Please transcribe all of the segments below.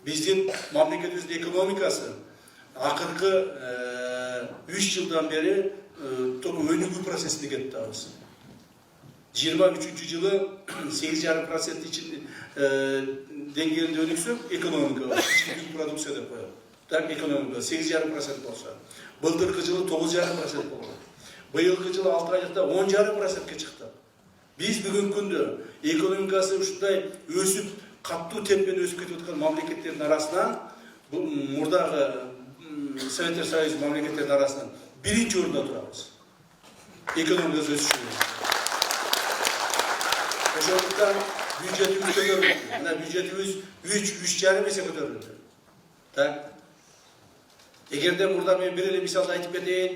Биздин мамлекетибиздин экономикасы акыркы 3 жылдан бери өнүгүү процессине кетип атабыз. 23 жылы 8,5% деңгээлинде өнүксөк, экономика, ички продукция деп коет. Так, экономика 8,5% болсо. Былтыркы жылы 9,5% болду. Быйылкы жылы 6 айлыкта 10,5%ке чыкты. Биз бүгүнкү күндө экономикасы ушундай өсүп, каттуу темпен өсүп кетип аткан мамлекеттердин арасынан, мурдагы Советтер Союзу мамлекеттердин арасынан биринчи орунда турабыз. Экономикасы өсүшү. Ошондуктан бюджетибиз көтөрүлдү. Мына бюджетибиз 3,5 эсе көтөрүлдү. Так. Эгерде мурда мен бир эле мисалды айтып кетейин,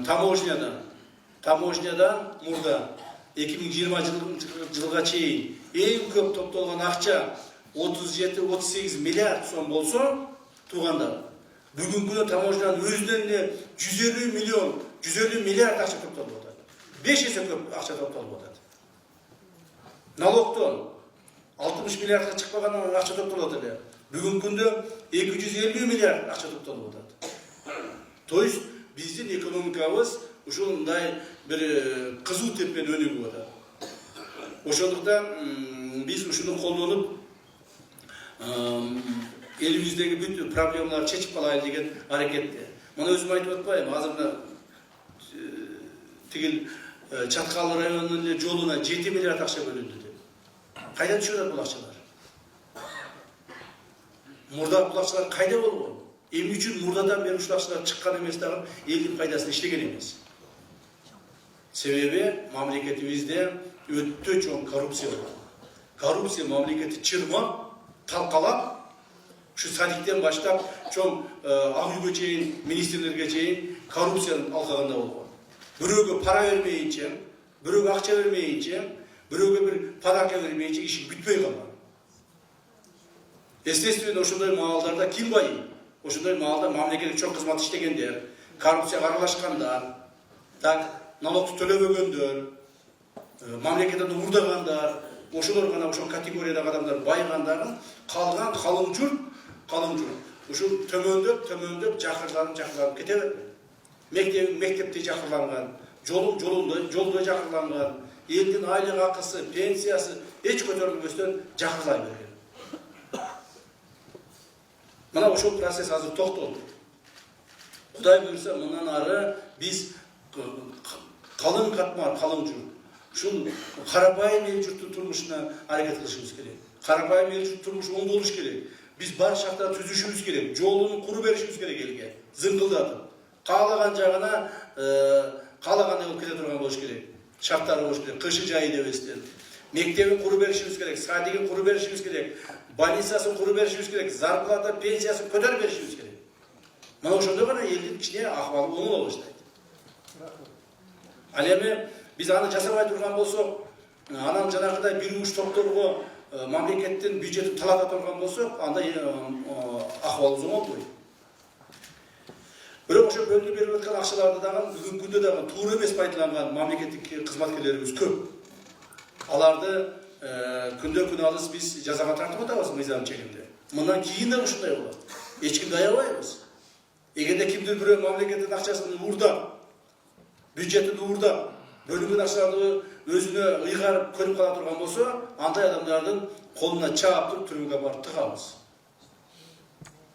таможнядан мурда 2020 жылга чейин эң көп топтолгон акча 37-38 миллиард сом болсо, туугандар, бүгүнкү күндө таможнянын өзүнөн эле 150 миллиард акча топтолуп атат. 5 эсе көп акча топтолуп атат. Налогтон 60 миллиардга чыкпагандан акча топтолуп атат эле. Бүгүнкү күндө 250 миллиард акча топтолуп атат. То есть биздин экономикабыз ушундай бир кызуу темпен өнүгүп атат. Ошондуктан биз ушуну колдонуп элибиздеги бүт проблемаларды чечип калайлы деген аракетте. Мына өзүм айтып атпайбы, азыр мына тигил Чаткалы районунун эле жолуна 7 миллиард акча бөлүндү деп. Кайдан түшүп атат бул акчалар? Мурда бул акчалар кайда болгон? Эмне үчүн мурдадан бери ушул акчалар чыккан эмес дагы элдин пайдасына иштеген эмес? Себеби мамлекетибизде өтө чоң коррупция бар. Коррупция мамлекетти чырмап, талкалап, ушу садиктен баштап чоң ак үйгө чейин, министрлерге чейин коррупциянын алкагында болгон. Бирөөгө пара бермейинче, бирөөгө акча бермейинче, бирөөгө бир подарка бермейинче иши бүтпөй калган. Естественно, ошондой маалдарда ким байый? Ошондой маалда мамлекеттик чоң кызмат иштегендер, коррупцияга аралашкандар, так, налогду төлөбөгөндөр, мамлекеттен уурдагандар, ошолор гана ошол категориядагы адамдар байыгандарын калган калың журт, ушул төмөндөп жакырланып кете берет. Мектепте жакырланган, жолдо жакырланган, элдин айлык акысы, пенсиясы эч көтөрүлбөстөн жакырлай берген. Мына ошол процесс азыр токтолду. Кудай буйрса, мындан ары биз калың катмар, калың журт, ушул карапайым эл журттун турмушуна аракет кылышыбыз керек. Карапайым эл журттун турмушу оңдолуш керек. Биз бар шактарды түзүшүбүз керек, жолун куруу беришибиз керек элге. Зыңгылдатып, каалаган жагына каалагандай болуп кете турган болуш керек. Шарттары болуш керек. Кышы жайы дебестен. Мектебин куруу беришибиз керек, садигин куруу беришибиз керек, больницасын куруу беришибиз керек, зарплата, пенсиясын көтөрүп беришибиз керек. Мына ошондо гана элдин кичине акыбалы оңоло баштайт. Ал эми биз аны жасабай турган болсок, анан жанагыдай бир уч топторго мамлекеттин бюджетин талата турган болсок, анда акыбалыбыз оңолбойт. Бирок ошо бөлүнүп берип аткан акчаларды дагы бүгүнкү күндө дагы туура эмес пайдаланган мамлекеттик кызматкерлерибиз көп. Аларды күндө-күн алыс биз жазага тартып атабыз мыйзам чегинде. Мындан кийин да ушундай болот. Эч кимди аябайбыз. Эгерде кимдир бирөө мамлекеттин акчасын уурдап, бюджетин уурдап, бөлүнгөн акчаларды өзүнө ыйгарып көрүп кала турган болсо, андай адамдардын колуна чаап туруп түрмөгө барып тыгабыз.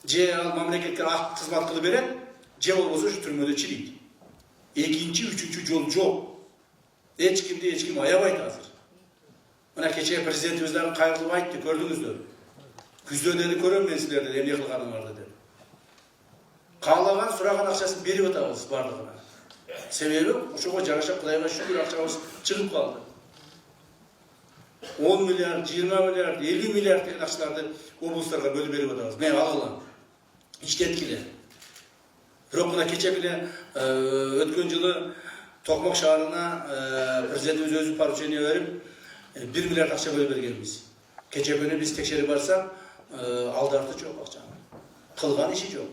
Же ал мамлекетке ак кызмат кылып берет, же болбосо ушу түрмөдө чирийт. Экинчи, үчүнчү жол жок. Эч ким аябайт азыр. Мына кечээ президентибиз дагы кайгылып айтты, көрдүңүздөр. Күздө деди, көрөм мен силерди эмне кылганыңарды деп. Каалаган, сураган акчасын берип атабыз бардыгына. Себеби ошого жараша Кудайга шүгүр акчабыз чыгып калды. 10 миллиард, 20 миллиард, 50 миллиард деген акчаларды облустарга бөлүп берип атабыз. Мен алгыла. Иштеткиле. Бирок мына кечээ эле өткөн жылы Токмок шаарына президентибиз өзү поручение берип 1 миллиард акча бөлүп бергенбиз. Кечээ күнү биз текшерип барсак, алдарты жок акчанын. Кылган иши жок.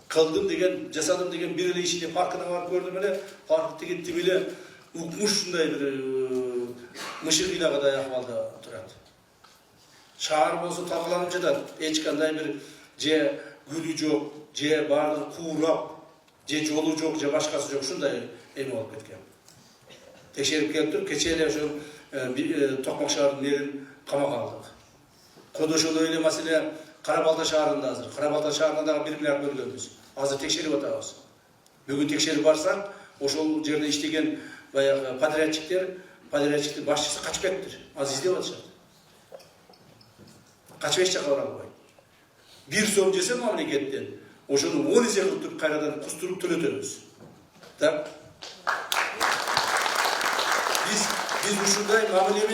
Кылдым деген, жасадым деген бир эле ишине паркына барып көрдүм эле, парк деген тим эле укмуш ушундай бир мышык ыйлагадай акыбалда турат. Şahar bolsa talkalanıp жатат. Eç kanday bir je gülü jok, je bardı kuurap, je jolu jok, je başkası jok. Şunday emi olup ketken. Tekşerip kelip turup keçeyle şu Tokmak şaharının yerin kamak aldık. Kodoşulu öyle mesele Karabalta şaharında hazır. Karabalta şaharında da 1 milyar bölgemiz. Hazır tekşerip atağız. Bugün tekşerip barsak, oşol jerde işlеген bayağı patriotçikler başçısı kaçıp kettir. Az izlep atışat. Kaçып еш жака бара албайт. 1 сом жесе мамлекеттен, ошону 10 эсе кылып туруп кайрадан кустуруп төлөтөбүз. Так? Biz ушундай мамиле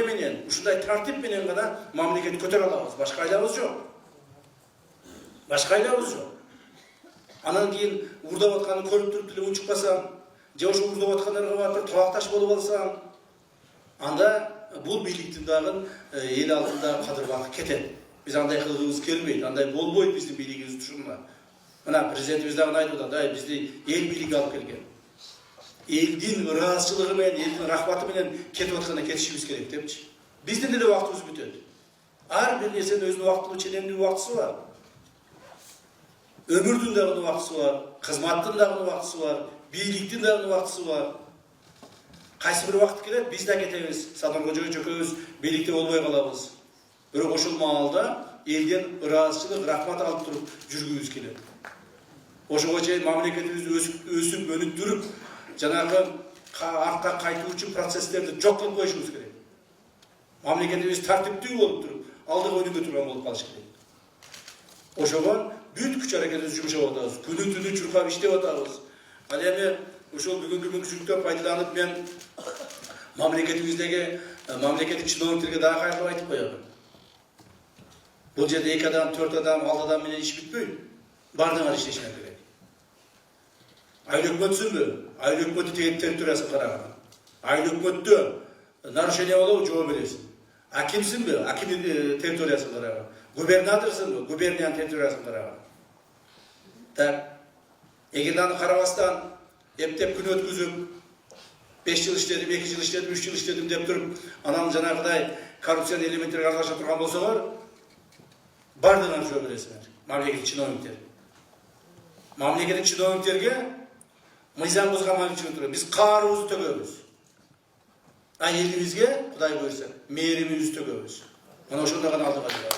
менен, ушундай тартип менен гана мамлекетти көтөрө алабыз. Башка айлабыз жок. Анан кийин урдап атканды көрүп туруп телефон чыкпасаң, же ошо урдап аткандарга барып талакташ болуп алсаң, анда бул бийликтин дагы эл алдында кадырбагы кетет. Биз андай кылгыбыз келбейт, андай болбойт биздин бийлигибиз тушунда. Мына президентибиз дагы айтып атат, бизди эл бийлиги алып келген. Элдин ыраазычылыгы менен, элдин рахматы менен кетип атканда кетишибиз керек депчи. Биздин деле убактыбыз бүтөт. Ар бир нерсенин өзүнүн убактылуу ченемдүү убактысы бар. Өмүрдүн дагы убактысы бар, кызматтын дагы убактысы бар, бийликтин дагы убактысы бар. Кайсы бир убакыт келет, биз да кетебиз, Садыр Кожоевич экөөбүз бийликте болбой калабыз. Бирок ошол маалда элден ыраазычылык, рахмат алып туруп жүргүбүз келет. Ошого чейин мамлекетибизди өсүп, өнүктүрүп, жанагы артка кайтуучу процесстерди жок кылып коюшубуз керек. Мамлекетибиз тартиптүү болуп туруп, алдыга өнүгө турган болуп калыш керек. Ошого бүт күч аракетибизди жумшап атабыз, күнү-түнү чуркап иштеп атабыз. Ал эми ошол бүгүнкү мүмкүнчүлүктөн пайдаланып мен мамлекетибиздеги мамлекеттик чиновниктерге дагы кайрылып айтып коём. Бул жерде 2 адам, 4 адам, 6 адам менен иш бүтпөйт. Бардыгы иштешиңер керек. Айыл өкмөтсүнбү? Айыл өкмөттү территориясын караган. Айыл өкмөттө нарушение болобу, жооп бересиң. Акимсинби? Акимдин территориясын караган. Губернаторсунбу? Губерниянын территориясын караган. Так. Эгерде аны карабастан эптеп күн өткүзүп 5 жыл иштедим, 2 жыл иштедим, 3 жыл иштедим деп туруп, анан жанагыдай коррупциялык элементтерге аралаша турган болсоңор, бардыгын жооп бересиңер. Мамлекеттик чиновниктер. Мамлекеттик чиновниктерге мыйзам бузган үчүн биз каарыбызды төгөбүз. А элибизге, Кудай буйрса, мээримибизди төгөбүз. Мына ошондо гана алдыга чыгабыз.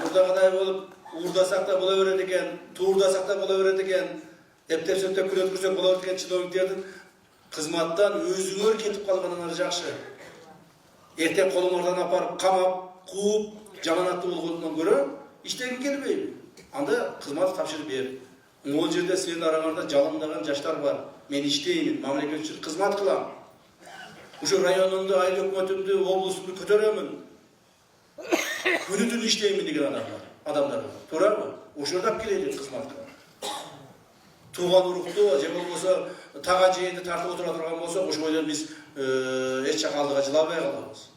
Мурдагыдай болуп, уурдасак да боло берет экен, туурдасак да боло берет экен, эптеп-сөптөп күн өткөрсөк боло берет экен чиновниктердин кызматтан өзүңөр кетип калганыңар жакшы. Эртең колуңардан апарып, камап, кууп, жаманаттуу болгондон көрө иштегиң келбейби? Анда кызмат тапшырып бер. Могул жерде сенин араңарда жалындаган жаштар бар. Мен иштеймин, мамлекет үчүн кызмат кылам. Ушул районумду, айыл өкмөтүмдү, облустумду көтөрөмүн. Күнү-түнү иштеймин деген адамдар. Туурабы? Ошолдап келели кызматка. Тууган урукту же болбосо тага жээнди тартып отура турган болсо, ошол жерден биз эч жака алдыга жылабай калабыз.